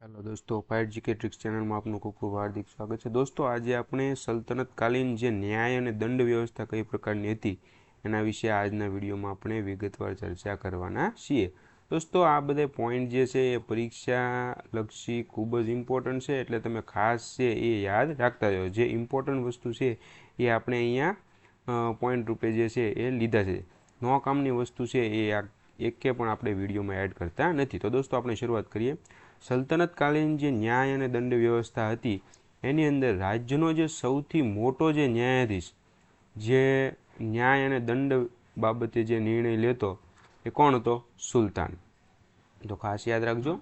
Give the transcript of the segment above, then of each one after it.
Hello दोस्तों, fight GK tricks channel में आपનું ખૂબ ખૂબ હાર્દિક સ્વાગત છે। દોસ્તો, આજે આપણે સલ્તનતકાલીન જે ન્યાય અને દંડ વ્યવસ્થા કઈ પ્રકારની હતી એના વિશે આજના વિડીયોમાં આપણે વિગતવાર ચર્ચા કરવાના છીએ। દોસ્તો, આ બધા પોઈન્ટ જે છે એ પરીક્ષાલક્ષી ખૂબ જ ઇમ્પોર્ટન્ટ છે, એટલે તમે ખાસ છે એ યાદ રાખતા જાઓ। જે ઇમ્પોર્ટન્ટ વસ્તુ છે એ આપણે અહીંયા પોઈન્ટ રૂપે જે છે એ લીધા છે। નો કામની વસ્તુ છે એ એકે પણ આપણે વિડીયોમાં એડ કરતા નથી। તો દોસ્તો, આપણે શરૂઆત કરીએ। સલ્તનતકાલીન જે ન્યાય અને દંડ વ્યવસ્થા હતી એની અંદર રાજ્યનો જે સૌથી મોટો જે ન્યાયાધીશ જે ન્યાય અને દંડ બાબતે જે નિર્ણય લેતો એ કોણ હતો? સુલતાન। તો ખાસ યાદ રાખજો,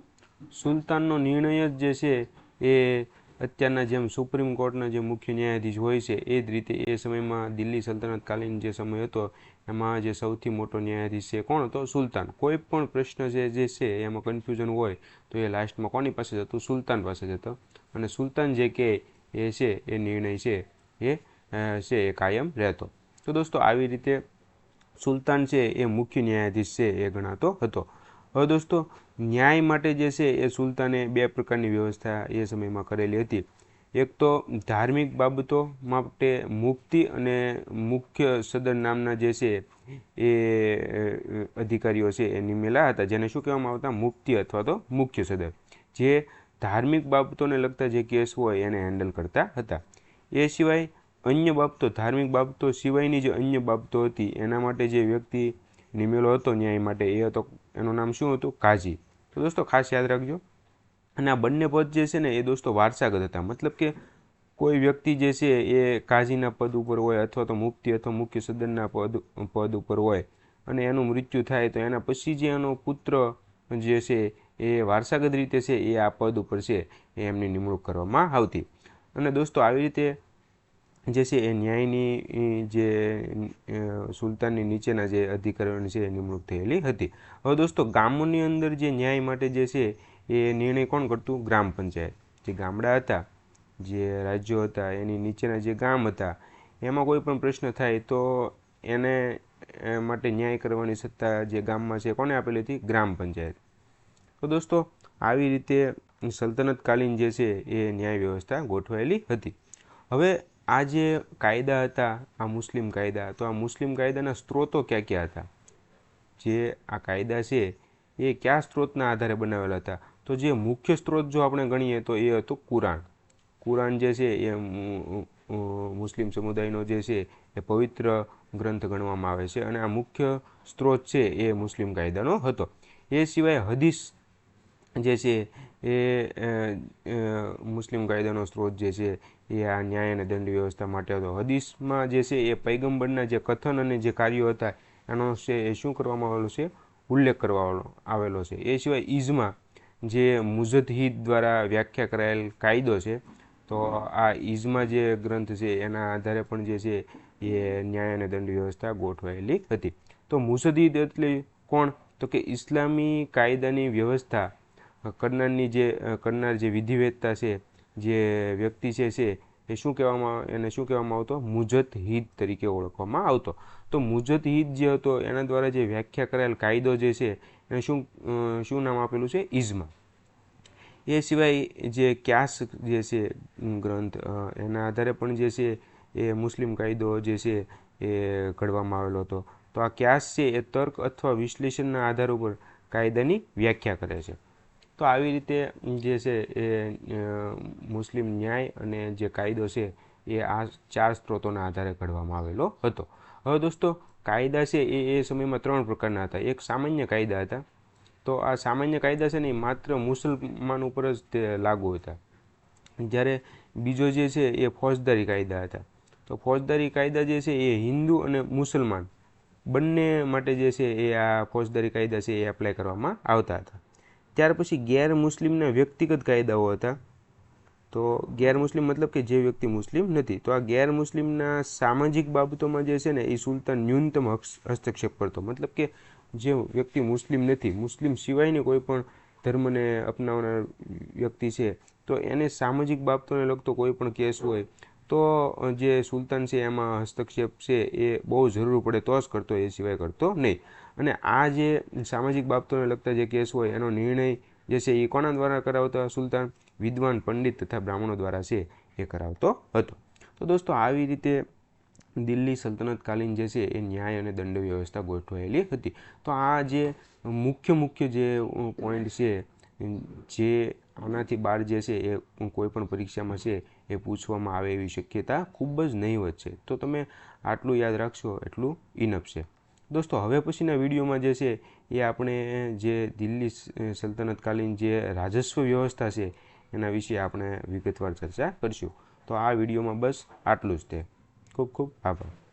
સુલતાનનો નિર્ણય જ જે છે એ અત્યારના જેમ સુપ્રીમ કોર્ટના જે મુખ્ય ન્યાયાધીશ હોય છે એ જ રીતે એ સમયમાં દિલ્હી સલ્તનતકાલીન જે સમય હતો એમાં જે સૌથી મોટો ન્યાયાધીશ છે કોણ હતો? સુલતાન। કોઈ પણ પ્રશ્ન જે છે એમાં કન્ફ્યુઝન હોય તો એ લાસ્ટમાં કોની પાસે જતું? સુલતાન પાસે જતો, અને સુલતાન જે કહે એ છે એ નિર્ણય છે એ કાયમ રહેતો। તો દોસ્તો, આવી રીતે સુલતાન છે એ મુખ્ય ન્યાયાધીશ છે એ ગણાતો હતો। હવે દોસ્તો, ન્યાય માટે જે છે એ સુલતાને બે પ્રકારની વ્યવસ્થા એ સમયમાં કરેલી હતી। એક તો ધાર્મિક બાબતો માટે મુફ્તી અને મુખ્ય સદર નામના જે છે એ અધિકારીઓ છે એ નિમેલા હતા, જેને શું કહેવામાં આવતા? મુફ્તી અથવા તો મુખ્ય સદર, જે ધાર્મિક બાબતોને લગતા જે કેસ હોય એને હેન્ડલ કરતા હતા। એ સિવાય અન્ય બાબતો, ધાર્મિક બાબતો સિવાયની જે અન્ય બાબતો હતી એના માટે જે વ્યક્તિ નિમેલો હતો ન્યાય માટે એ હતો, એનું નામ શું હતું? કાઝી। તો દોસ્તો, ખાસ યાદ રાખજો। અને આ બંને પદ જે છે ને એ દોસ્તો વારસાગત હતા, મતલબ કે કોઈ વ્યક્તિ જે છે એ કાઝીના પદ ઉપર હોય અથવા તો મુફ્તી અથવા મુખ્ય સદનના પદ ઉપર હોય અને એનું મૃત્યુ થાય તો એના પછી જે એનો પુત્ર જે છે એ વારસાગત રીતે છે એ આ પદ ઉપર છે એ એમની નિમણૂક કરવામાં આવતી। અને દોસ્તો, આવી રીતે જે છે એ ન્યાયની જે સુલતાનની નીચેના જે અધિકારીઓની છે એ નિમણૂક થયેલી હતી। હવે દોસ્તો, ગામોની અંદર જે ન્યાય માટે જે છે એ નિર્ણય કોણ કરતું? ગ્રામ પંચાયત। જે ગામડા હતા, જે રાજ્યો હતા એની નીચેના જે ગામ હતા એમાં કોઈ પણ પ્રશ્ન થાય તો એને માટે ન્યાય કરવાની સત્તા જે ગામમાં છે કોને આપેલી હતી? ગ્રામ પંચાયત। તો દોસ્તો, આવી રીતે સલ્તનતકાલીન જે છે એ ન્યાય વ્યવસ્થા ગોઠવાયેલી હતી। હવે આ જે કાયદા હતા, આ મુસ્લિમ કાયદા, તો આ મુસ્લિમ કાયદાના સ્ત્રોતો ક્યાં ક્યાં હતા? જે આ કાયદા છે એ કયા સ્ત્રોતના આધારે બનાવેલા હતા? તો જે મુખ્ય સ્ત્રોત જો આપણે ગણીએ તો એ હતું કુરાન। કુરાન જે છે એ મુસ્લિમ સમુદાયનો જે છે એ પવિત્ર ગ્રંથ ગણવામાં આવે છે, અને આ મુખ્ય સ્ત્રોત છે એ મુસ્લિમ કાયદાનો હતો। એ સિવાય હદીસ જે છે એ મુસ્લિમ કાયદાનો સ્ત્રોત જે છે એ આ ન્યાય અને દંડ વ્યવસ્થા માટે હતો। હદીસમાં જે છે એ પૈગંબરના જે કથન અને જે કાર્યો હતા એનો છે એ શું કરવામાં આવેલો છે? ઉલ્લેખ કરવામાં આવેલો છે। એ સિવાય ઈજમા જે મુજતહિદ દ્વારા વ્યાખ્યા કરાયેલ કાયદો છે, તો આ ઈજમા જે ગ્રંથ છે એના આધારે પણ જે છે એ ન્યાય અને દંડ વ્યવસ્થા ગોઠવાયેલી હતી। તો મુજતહિદ એટલે કોણ? તો કે ઇસ્લામી કાયદાની વ્યવસ્થા કરનાર જે વિધિવેત્તા છે, જે વ્યક્તિ છે એ શું કહેવામાં આવતો? મુજતહિદ તરીકે ઓળખવામાં આવતો। તો મુજતહિદ જે હતો એના દ્વારા જે વ્યાખ્યા કરાયેલ કાયદો જે છે એને શું નામ આપેલું છે? ઈજમા। એ સિવાય જે ક્યાસ જે છે ગ્રંથ, એના આધારે પણ જે છે એ મુસ્લિમ કાયદો જે છે એ ઘડવામાં આવેલો હતો। તો આ ક્યાસ છે એ તર્ક અથવા વિશ્લેષણના આધાર ઉપર કાયદાની વ્યાખ્યા કરે છે। તો આવી રીતે જે છે એ મુસ્લિમ ન્યાય અને જે કાયદો છે એ આ ચાર સ્ત્રોતોના આધારે ઘડવામાં આવેલો હતો। હવે દોસ્તો, કાયદા છે એ સમયમાં ત્રણ પ્રકારના હતા। એક સામાન્ય કાયદા હતા, તો આ સામાન્ય કાયદા છે ને એ માત્ર મુસલમાન ઉપર જ તે લાગુ હતા, જ્યારે બીજો જે છે એ ફોજદારી કાયદા હતા। તો ફોજદારી કાયદા જે છે એ હિન્દુ અને મુસલમાન બંને માટે જે છે એ આ ફોજદારી કાયદા છે એ એપ્લાય કરવામાં આવતા હતા। ત્યાર પછી ગેર મુસ્લિમના વ્યક્તિગત કાયદાઓ હતા। તો ગેર મુસ્લિમ મતલબ કે જે વ્યક્તિ મુસ્લિમ નથી, તો આ ગેર મુસ્લિમના સામાજિક બાબતોમાં જે છે ને એ સુલતાન ન્યૂનતમ હસ્તક્ષેપ કરતો, મતલબ કે જે વ્યક્તિ મુસ્લિમ નથી, મુસ્લિમ સિવાયની કોઈ પણ ધર્મને અપનાવનાર વ્યક્તિ છે, તો એને સામાજિક બાબતોને લગતો કોઈ પણ કેસ હોય તો જે સુલતાન છે એમાં હસ્તક્ષેપ છે એ બહુ જરૂર પડે તો જ કરતો, એ સિવાય કરતો નહીં। અને આ જે સામાજિક બાબતોને લગતા જે કેસ હોય એનો નિર્ણય જે છે એ કોના દ્વારા કરાવતો સુલતાન? વિદ્વાન પંડિત તથા બ્રાહ્મણો દ્વારા છે એ કરાવતો હતો. તો દોસ્તો આવી રીતે દિલ્હી સલ્તનતકાલીન જે છે એ ન્યાય અને દંડ વ્યવસ્થા ગોઠવાયેલી હતી. તો આ જે મુખ્ય જે પોઈન્ટ છે જે આનાથી બહાર જે છે એ કોઈ પણ પરીક્ષામાં છે એ પૂછવામાં આવે એવી શક્યતા ખૂબ જ નહીવત છે. તો તમે આટલું યાદ રાખશો એટલું ઇનફ છે. દોસ્તો હવે પછીના વિડીયોમાં જે છે એ આપણે જે દિલ્હી સલ્તનતકાલીન જે રાજસ્વ વ્યવસ્થા છે એના વિશે આપણે વિગતવાર ચર્ચા કરીશું. તો આ વિડીયોમાં બસ આટલું જ તે. ખૂબ ખૂબ આભાર.